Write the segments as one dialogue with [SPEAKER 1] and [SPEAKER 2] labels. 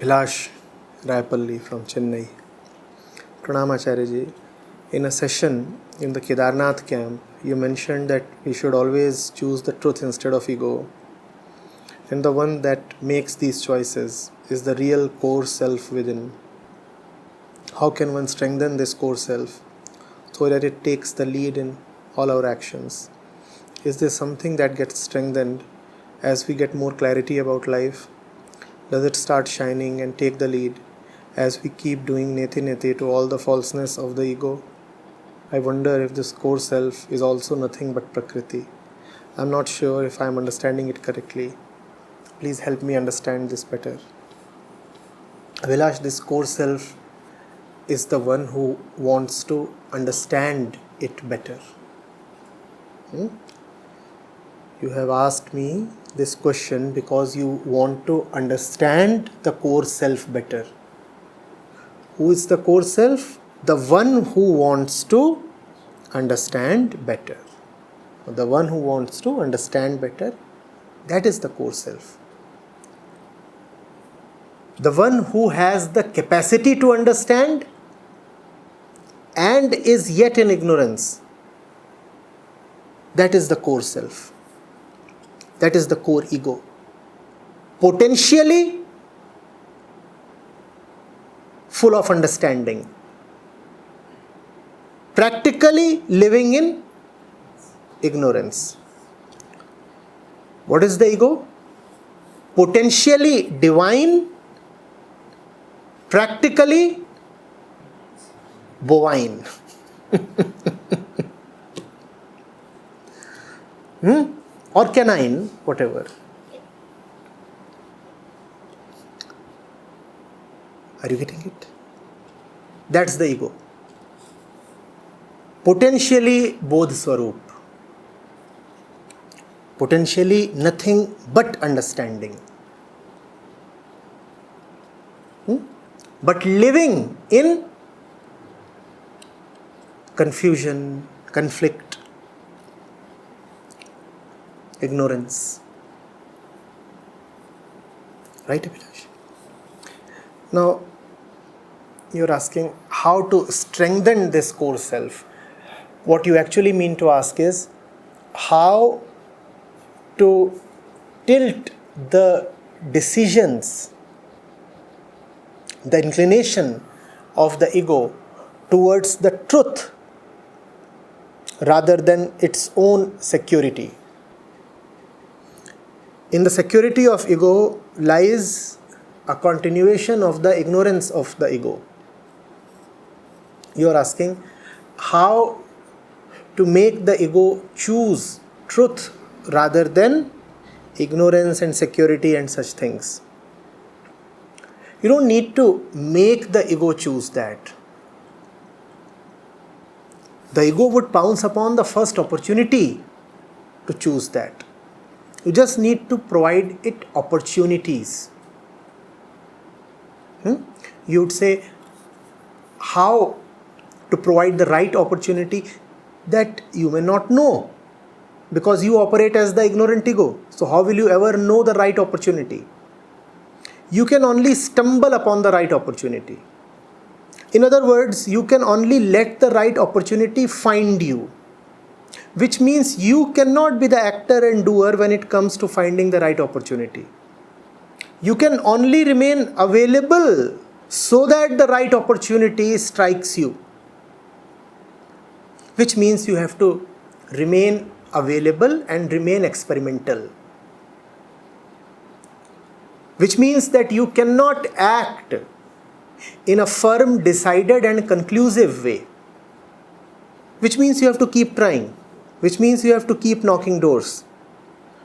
[SPEAKER 1] Vilash Raipalli from Chennai. Pranam Acharya ji. In a session in the Kedarnath camp, you mentioned that we should always choose the truth instead of ego. And the one that makes these choices is the real core self within. How can one strengthen this core self so that it takes the lead in all our actions? Is this something that gets strengthened as we get more clarity about life? Does it start shining and take the lead as we keep doing neti neti to all the falseness of the ego? I wonder if this core self is also nothing but Prakriti. I'm not sure if I'm understanding it correctly. Please help me understand this better. Vilash, this core self is the one who wants to understand it better. You have asked me this question because you want to understand the core self better. Who is the core self? The one who wants to understand better. The one who wants to understand better, that is the core self. The one who has the capacity to understand and is yet in ignorance, that is the core self. That is the core ego. Potentially full of understanding. Practically living in ignorance. What is the ego? Potentially divine, practically bovine. Or canine, whatever. Are you getting it? That's the ego. Potentially Bodh Swarup. Potentially nothing but understanding. But living in confusion, conflict, ignorance. Right, Abhilash? Now, you're asking how to strengthen this core self. What you actually mean to ask is how to tilt the decisions, the inclination of the ego towards the truth rather than its own security. In the security of ego lies a continuation of the ignorance of the ego. You are asking how to make the ego choose truth rather than ignorance and security and such things. You don't need to make the ego choose that. The ego would pounce upon the first opportunity to choose that. You just need to provide it opportunities. You would say how to provide the right opportunity that you may not know because you operate as the ignorant ego. So how will you ever know the right opportunity? You can only stumble upon the right opportunity. In other words, you can only let the right opportunity find you, which means you cannot be the actor and doer when it comes to finding the right opportunity. You can only remain available so that the right opportunity strikes you, which means you have to remain available and remain experimental. Which means that you cannot act in a firm, decided and conclusive way. Which means you have to keep trying. Which means you have to keep knocking doors.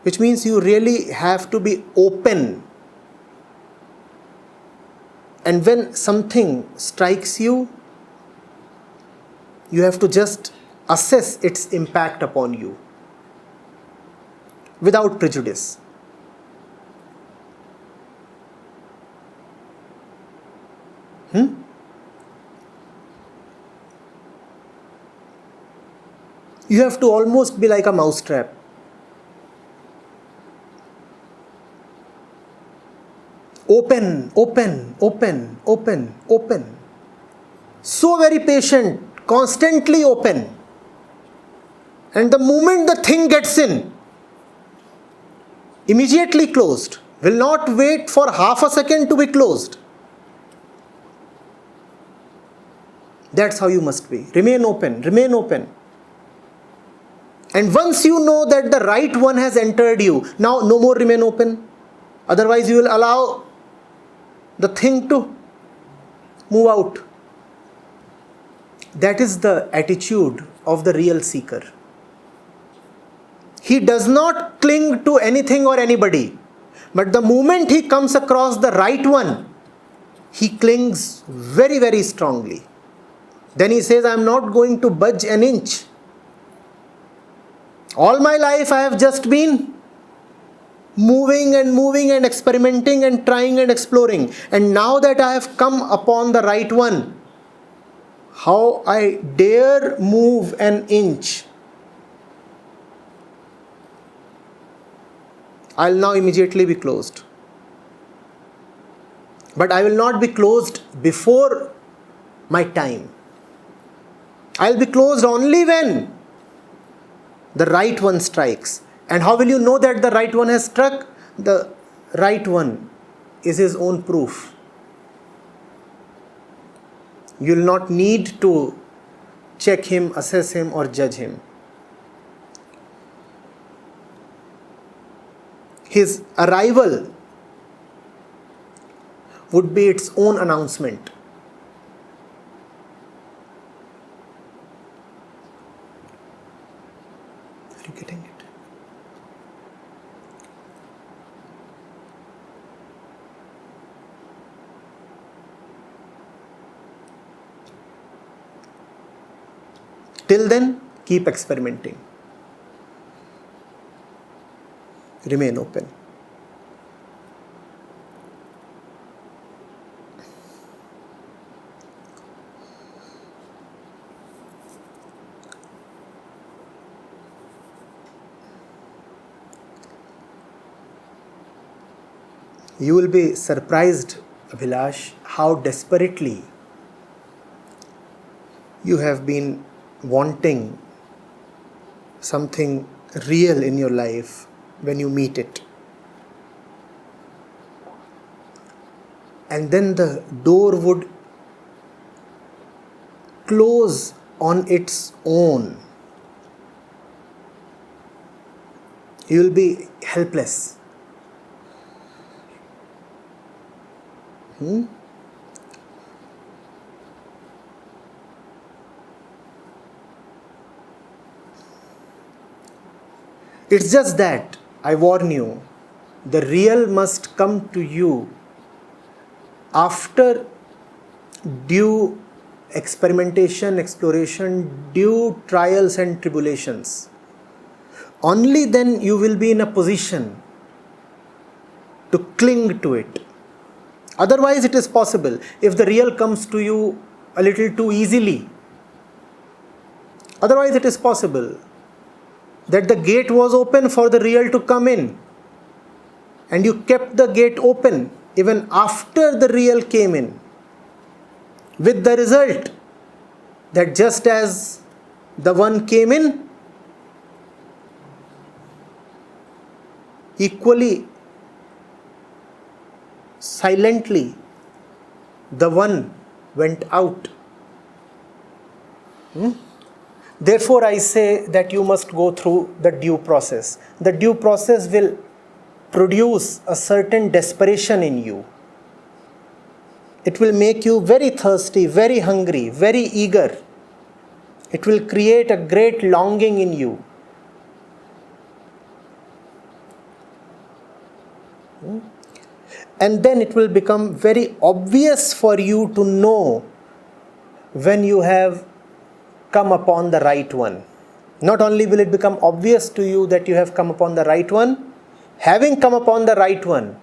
[SPEAKER 1] Which means you really have to be open. And when something strikes you, you have to just assess its impact upon you without prejudice. You have to almost be like a mousetrap. Open, open, open, open, open. So very patient, constantly open. And the moment the thing gets in, immediately closed. Will not wait for half a second to be closed. That's how you must be. Remain open, remain open. And once you know that the right one has entered you, now no more remain open. Otherwise you will allow the thing to move out. That is the attitude of the real seeker. He does not cling to anything or anybody. But the moment he comes across the right one, he clings very, very strongly. Then he says, I am not going to budge an inch. All my life I have just been moving and experimenting and trying and exploring. And now that I have come upon the right one, how I dare move an inch. I will now immediately be closed. But I will not be closed before my time. I will be closed only when the right one strikes. And how will you know that the right one has struck? The right one is his own proof. You will not need to check him, assess him, or judge him. His arrival would be its own announcement. Are you getting it? Till then, keep experimenting. Remain open. You will be surprised, Abhilash, how desperately you have been wanting something real in your life when you meet it. And then the door would close on its own. You will be helpless. It's just that, I warn you, the real must come to you after due experimentation, exploration, due trials and tribulations. Only then you will be in a position to cling to it. Otherwise it is possible, if the real comes to you a little too easily, otherwise it is possible that the gate was open for the real to come in, and you kept the gate open even after the real came in, with the result that just as the one came in, equally silently the one went out. Therefore, I say that you must go through the due process. The due process will produce a certain desperation in you. It will make you very thirsty, very hungry, very eager. It will create a great longing in you. And then it will become very obvious for you to know when you have come upon the right one. Not only will it become obvious to you that you have come upon the right one, having come upon the right one,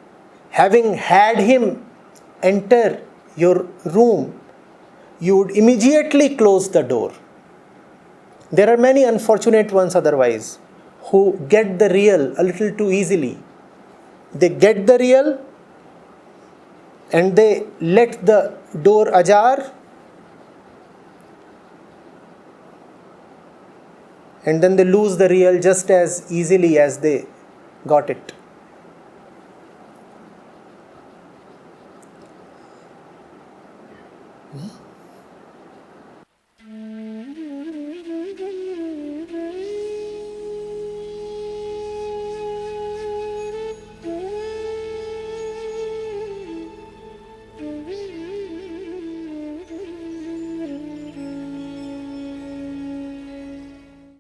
[SPEAKER 1] having had him enter your room, you would immediately close the door. There are many unfortunate ones otherwise who get the real a little too easily. They get the real and they let the door ajar, and then they lose the real just as easily as they got it.